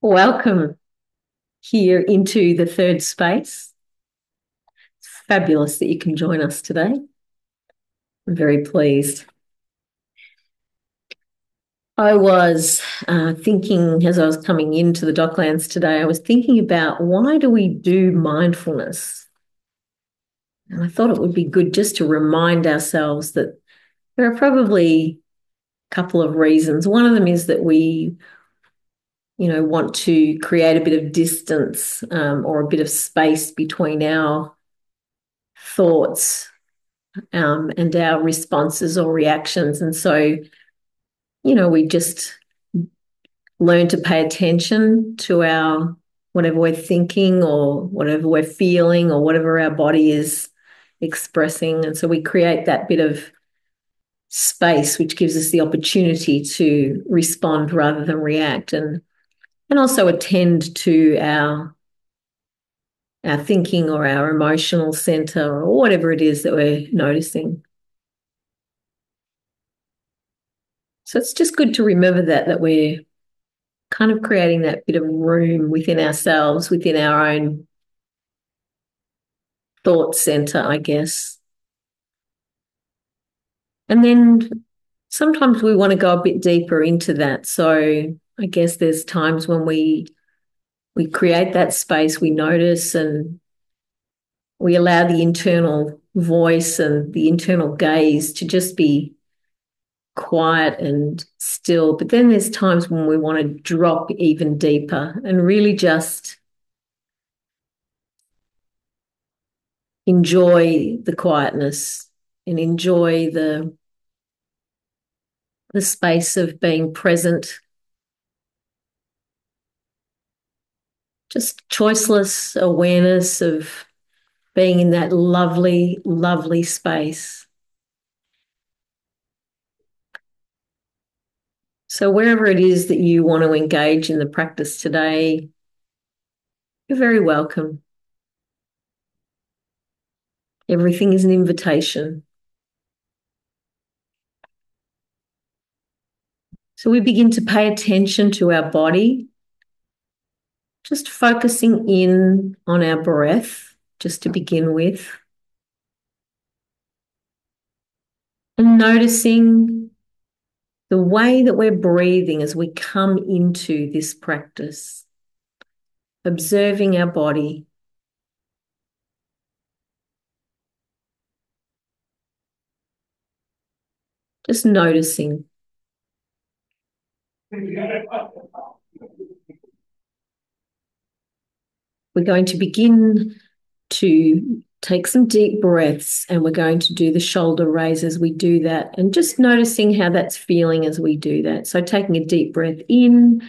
Welcome here into the third space. It's fabulous that you can join us today. I'm very pleased. I was thinking as I was coming into the Docklands today, I was thinking about why do we do mindfulness? And I thought it would be good just to remind ourselves that there are probably a couple of reasons. One of them is that we want to create a bit of distance or a bit of space between our thoughts and our responses or reactions. And so, we just learn to pay attention to our whatever we're thinking or whatever we're feeling or whatever our body is expressing. And so we create that bit of space, which gives us the opportunity to respond rather than react and also attend to our thinking or our emotional center or whatever it is that we're noticing. So it's just good to remember that we're kind of creating that bit of room within ourselves, within our own thought center, I guess. And then sometimes we want to go a bit deeper into that. So I guess there's times when we create that space, we notice and we allow the internal voice and the internal gaze to just be quiet and still. But then there's times when we want to drop even deeper and really just enjoy the quietness and enjoy the space of being present, just choiceless awareness of being in that lovely, lovely space. So wherever it is that you want to engage in the practice today, you're very welcome. Everything is an invitation. So we begin to pay attention to our body, just focusing in on our breath, just to begin with, and noticing the way that we're breathing as we come into this practice, observing our body. Just noticing. We're going to begin to take some deep breaths and we're going to do the shoulder raise as we do that and just noticing how that's feeling as we do that. So taking a deep breath in,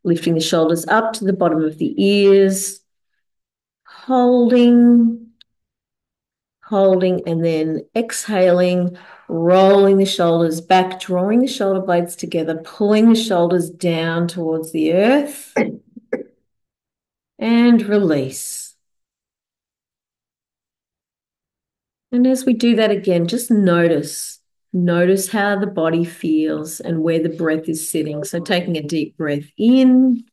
lifting the shoulders up to the bottom of the ears, holding, and then exhaling, rolling the shoulders back, drawing the shoulder blades together, pulling the shoulders down towards the earth and release. And as we do that again, just notice how the body feels and where the breath is sitting. So taking a deep breath in,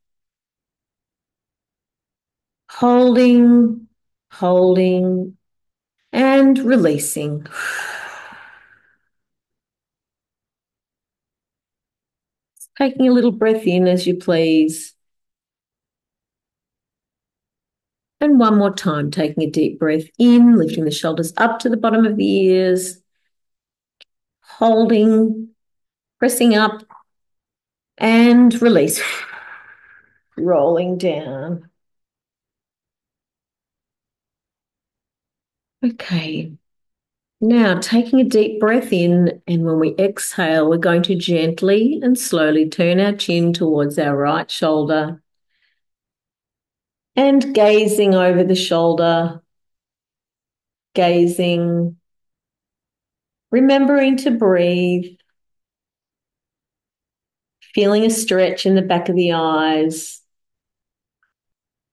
holding, and releasing. Taking a little breath in as you please. And one more time, taking a deep breath in, lifting the shoulders up to the bottom of the ears, holding, pressing up, and release. Rolling down. Okay. Now, taking a deep breath in, and when we exhale, we're going to gently and slowly turn our chin towards our right shoulder and gazing over the shoulder, gazing, remembering to breathe, feeling a stretch in the back of the eyes,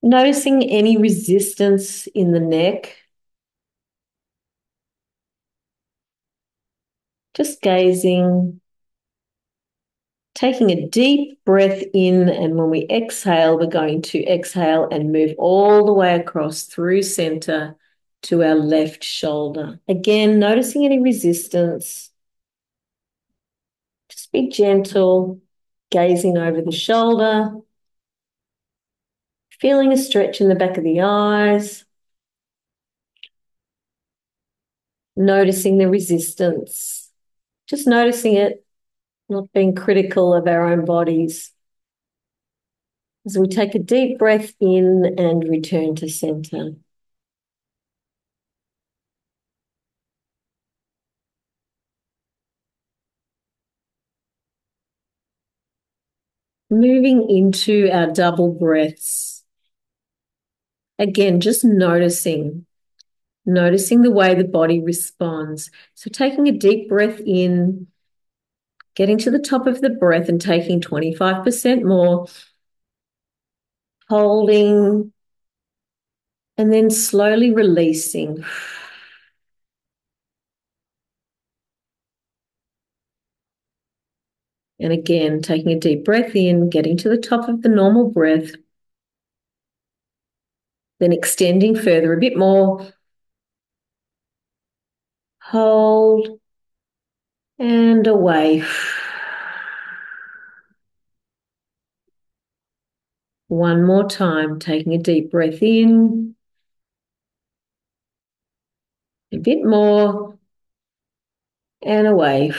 noticing any resistance in the neck, just gazing, Taking a deep breath in, and when we exhale, we're going to exhale and move all the way across through center to our left shoulder. Again, noticing any resistance. Just be gentle, gazing over the shoulder, feeling a stretch in the back of the eyes, noticing the resistance, just noticing it, not being critical of our own bodies. As we take a deep breath in and return to center. Moving into our double breaths. Again, just noticing the way the body responds. So taking a deep breath in, getting to the top of the breath and taking 25% more, holding, and then slowly releasing. And again, taking a deep breath in, getting to the top of the normal breath, then extending further a bit more. Hold and away. One more time, taking a deep breath in, a bit more, and away.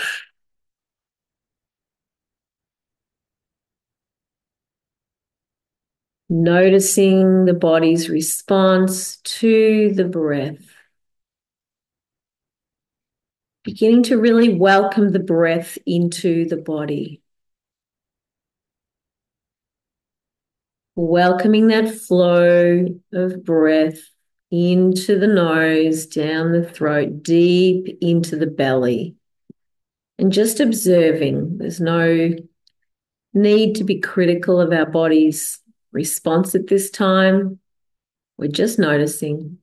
Noticing the body's response to the breath. Beginning to really welcome the breath into the body. Welcoming that flow of breath into the nose, down the throat, deep into the belly. And just observing. There's no need to be critical of our body's response at this time. We're just noticing.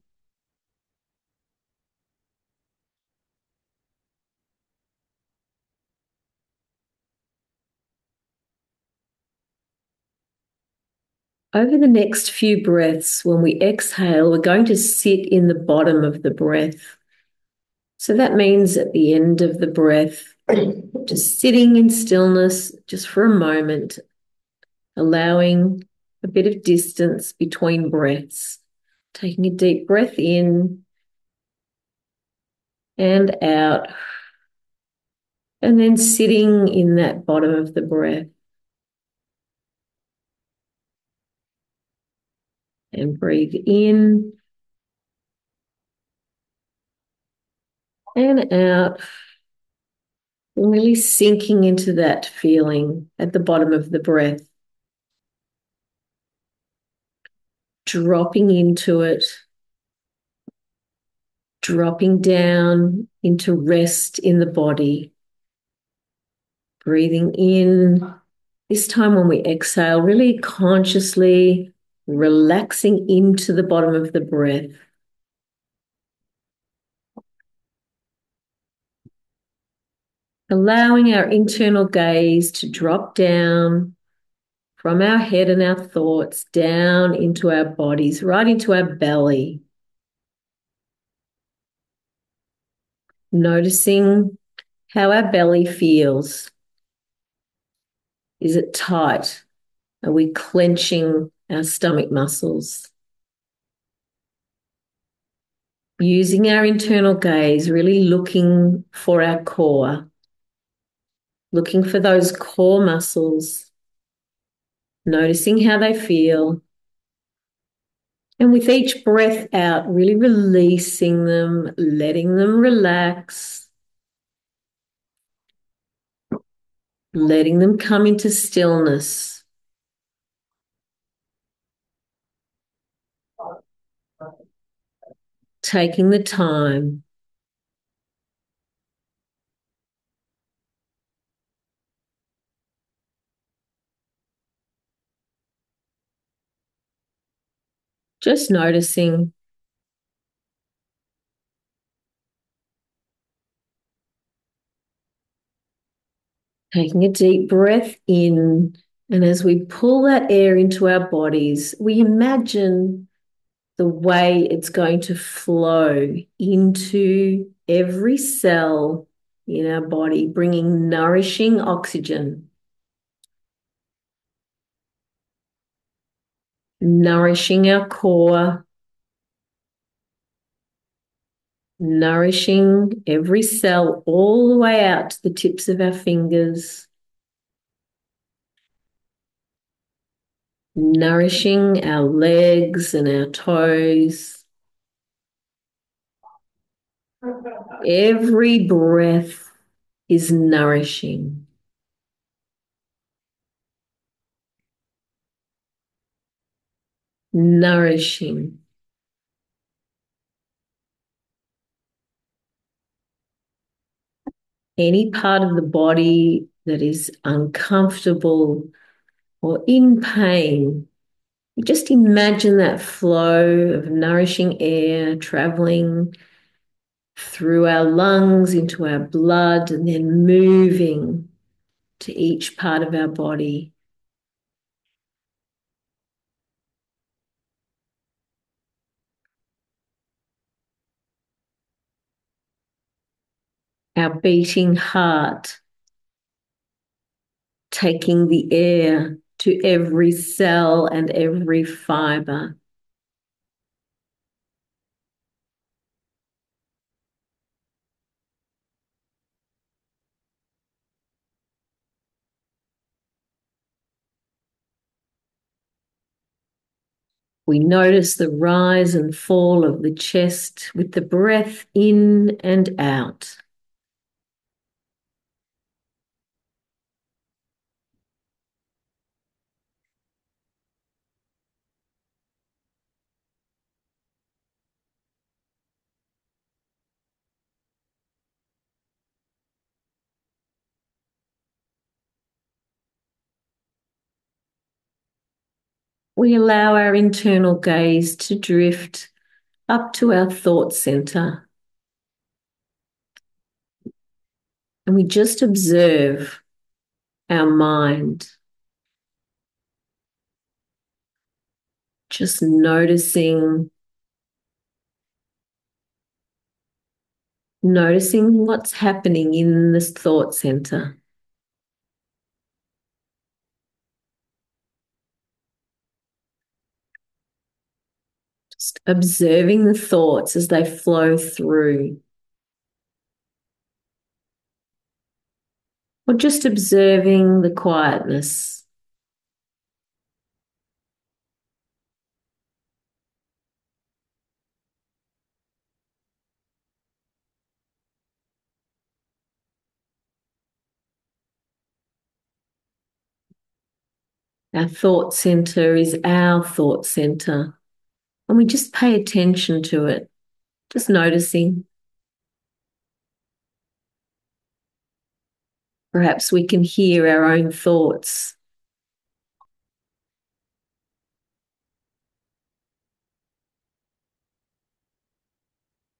Over the next few breaths, when we exhale, we're going to sit in the bottom of the breath. So that means at the end of the breath, just sitting in stillness just for a moment, allowing a bit of distance between breaths, taking a deep breath in and out, and then sitting in that bottom of the breath. And breathe in and out, really sinking into that feeling at the bottom of the breath. Dropping into it, dropping down into rest in the body. Breathing in. This time when we exhale, really consciously relaxing into the bottom of the breath. Allowing our internal gaze to drop down from our head and our thoughts down into our bodies, right into our belly. Noticing how our belly feels. Is it tight? Are we clenching our stomach muscles? Using our internal gaze, really looking for our core, looking for those core muscles, noticing how they feel. And with each breath out, really releasing them, letting them relax, letting them come into stillness. Taking the time. Just noticing. Taking a deep breath in, and as we pull that air into our bodies, we imagine the way it's going to flow into every cell in our body, bringing nourishing oxygen, nourishing our core, nourishing every cell all the way out to the tips of our fingers, nourishing our legs and our toes. Every breath is nourishing. Nourishing. Any part of the body that is uncomfortable or in pain, you just imagine that flow of nourishing air traveling through our lungs into our blood and then moving to each part of our body. Our beating heart, taking the air to every cell and every fiber. We notice the rise and fall of the chest with the breath in and out. We allow our internal gaze to drift up to our thought center. And we just observe our mind, just noticing what's happening in this thought center. Just observing the thoughts as they flow through. Or just observing the quietness. Our thought center is our thought center. And we just pay attention to it, just noticing. Perhaps we can hear our own thoughts.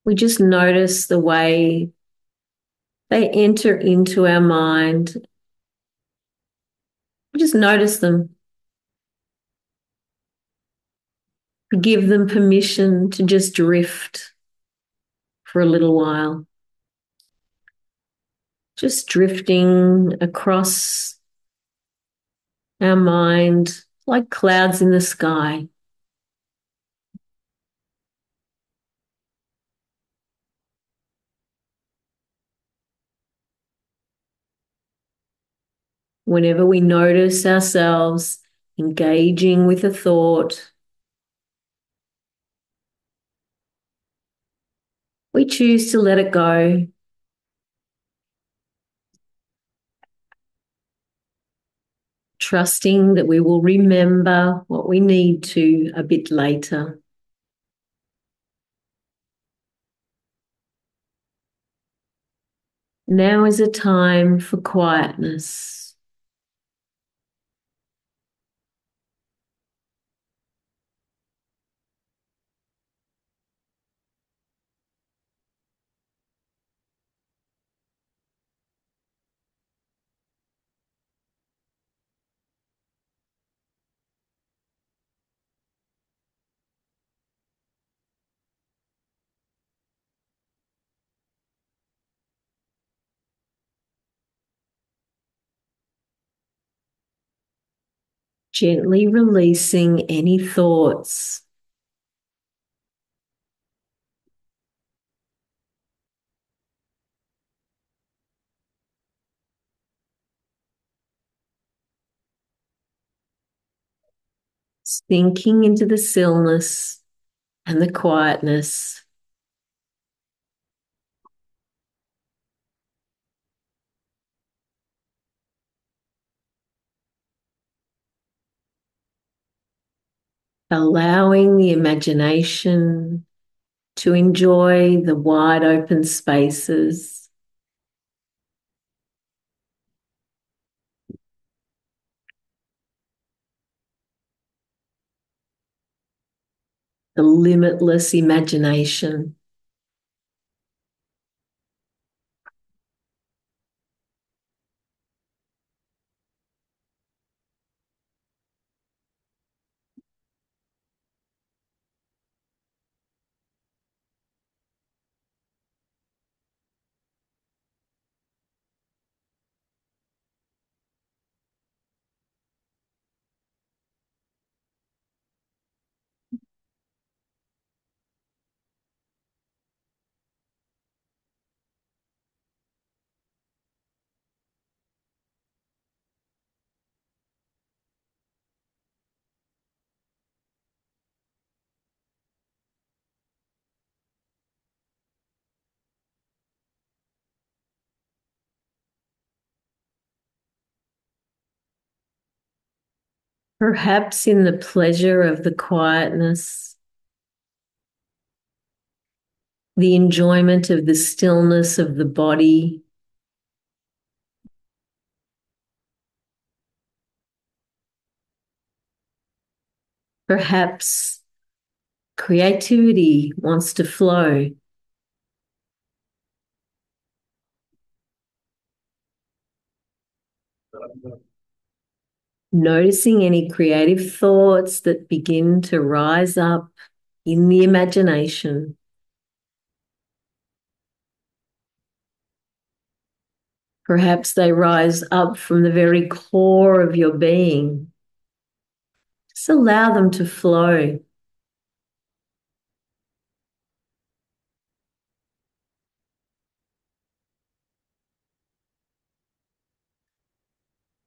We just notice the way they enter into our mind. We just notice them. We give them permission to just drift for a little while. Just drifting across our mind like clouds in the sky. Whenever we notice ourselves engaging with a thought, we choose to let it go. Trusting that we will remember what we need to a bit later. Now is a time for quietness. Gently releasing any thoughts. Sinking into the stillness and the quietness. Allowing the imagination to enjoy the wide open spaces, the limitless imagination. Perhaps in the pleasure of the quietness, the enjoyment of the stillness of the body, perhaps creativity wants to flow. Noticing any creative thoughts that begin to rise up in the imagination. Perhaps they rise up from the very core of your being. Just allow them to flow.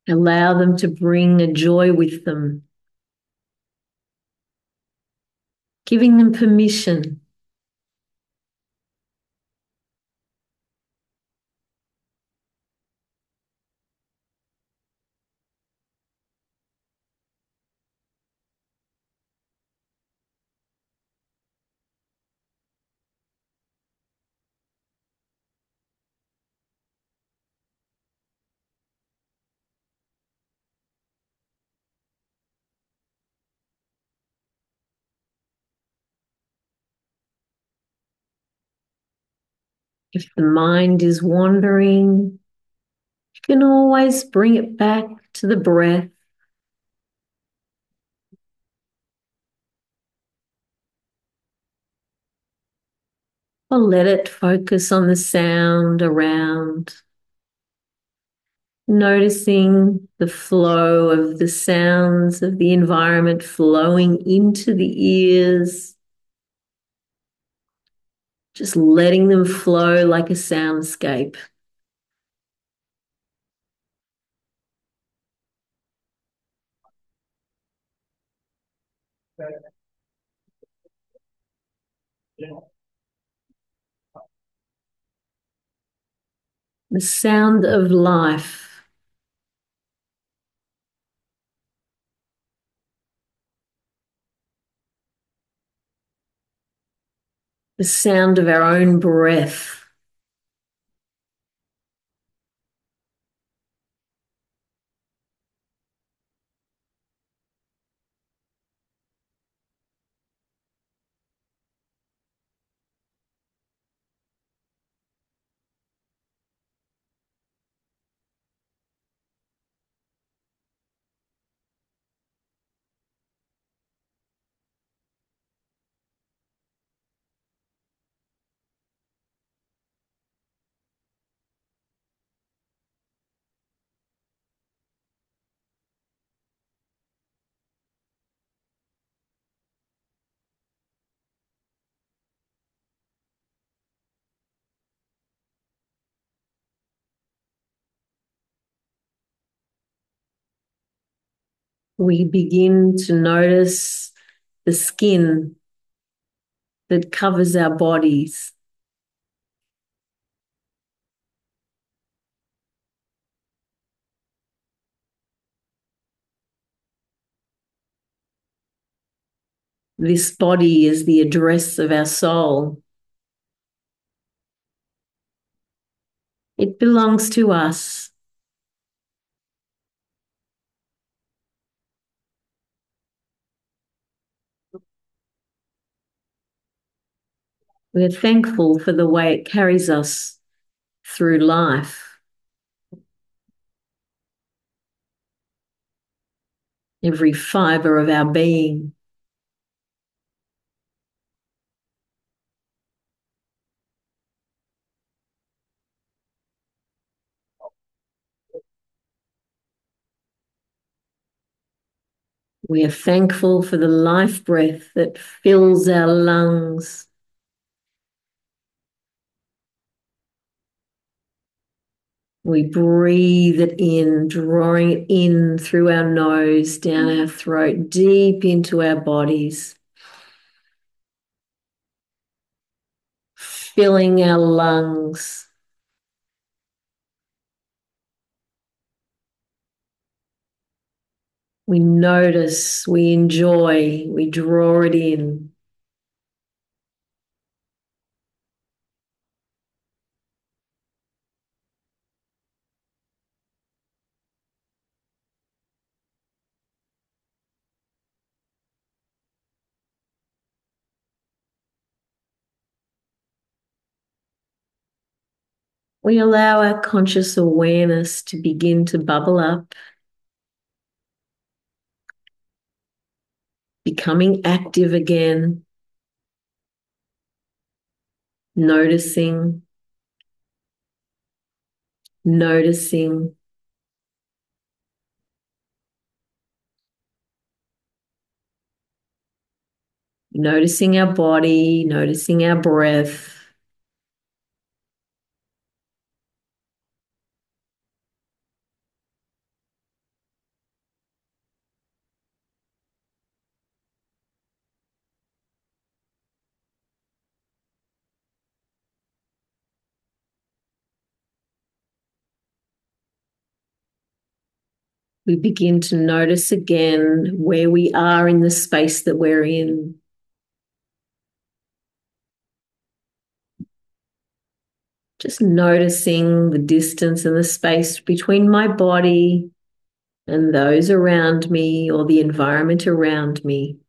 Allow them to bring a joy with them, giving them permission. If the mind is wandering, you can always bring it back to the breath. Or let it focus on the sound around, noticing the flow of the sounds of the environment flowing into the ears, just letting them flow like a soundscape. The sound of life, the sound of our own breath. We begin to notice the skin that covers our bodies. This body is the address of our soul. It belongs to us. We're thankful for the way it carries us through life. Every fibre of our being. We are thankful for the life breath that fills our lungs. We breathe it in, drawing it in through our nose, down our throat, deep into our bodies, filling our lungs. We notice, we enjoy, we draw it in. We allow our conscious awareness to begin to bubble up, becoming active again, noticing, noticing, noticing our body, noticing our breath. We begin to notice again where we are in the space that we're in. Just noticing the distance and the space between my body and those around me or the environment around me.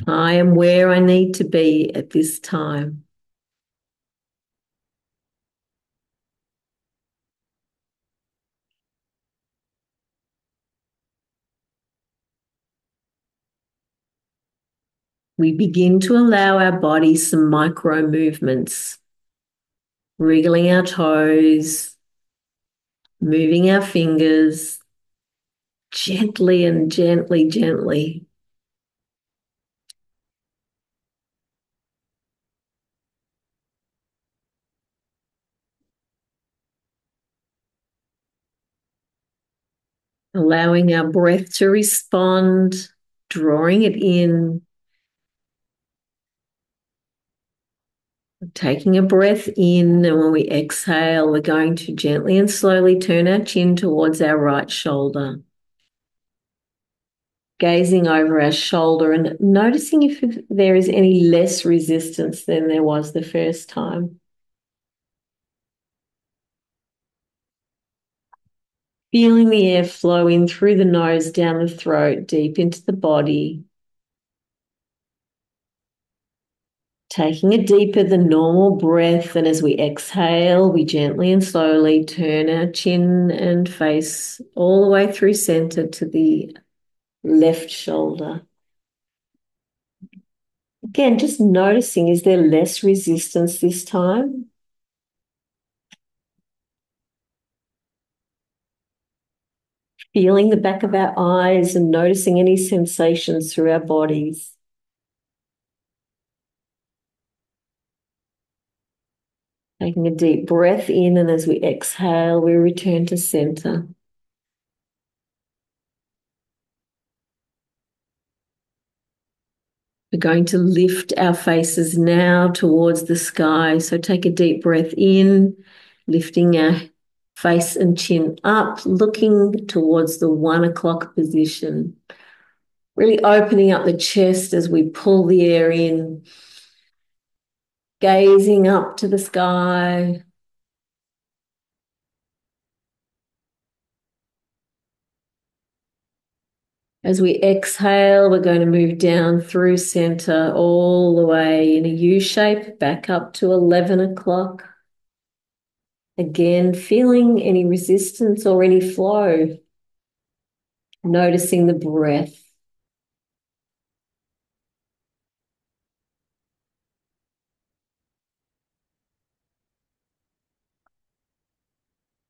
I am where I need to be at this time. We begin to allow our body some micro movements, wriggling our toes, moving our fingers, gently and gently, gently. Allowing our breath to respond, drawing it in, taking a breath in, and when we exhale, we're going to gently and slowly turn our chin towards our right shoulder, gazing over our shoulder and noticing if there is any less resistance than there was the first time. Feeling the air flow in through the nose, down the throat, deep into the body. Taking a deeper than normal breath, and as we exhale, we gently and slowly turn our chin and face all the way through center to the left shoulder. Again, just noticing, is there less resistance this time? Feeling the back of our eyes and noticing any sensations through our bodies. Taking a deep breath in, and as we exhale, we return to center. We're going to lift our faces now towards the sky. So take a deep breath in, lifting our face and chin up, looking towards the 1 o'clock position. Really opening up the chest as we pull the air in, gazing up to the sky. As we exhale, we're going to move down through center all the way in a U shape back up to 11 o'clock. Again, feeling any resistance or any flow, noticing the breath.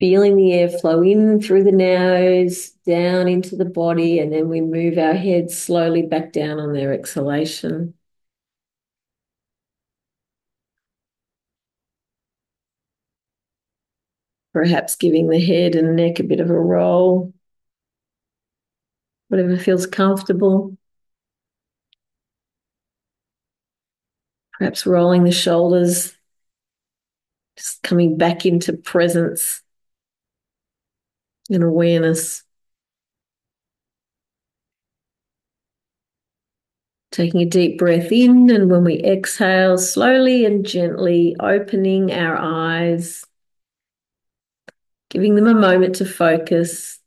Feeling the air flow in through the nose, down into the body, and then we move our head slowly back down on their exhalation. Perhaps giving the head and neck a bit of a roll, whatever feels comfortable. Perhaps rolling the shoulders, just coming back into presence and awareness. Taking a deep breath in, and when we exhale, slowly and gently opening our eyes, giving them a moment to focus,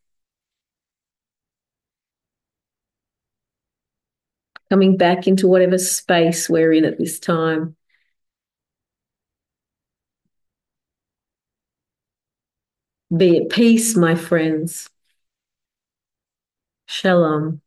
coming back into whatever space we're in at this time. Be at peace, my friends. Shalom.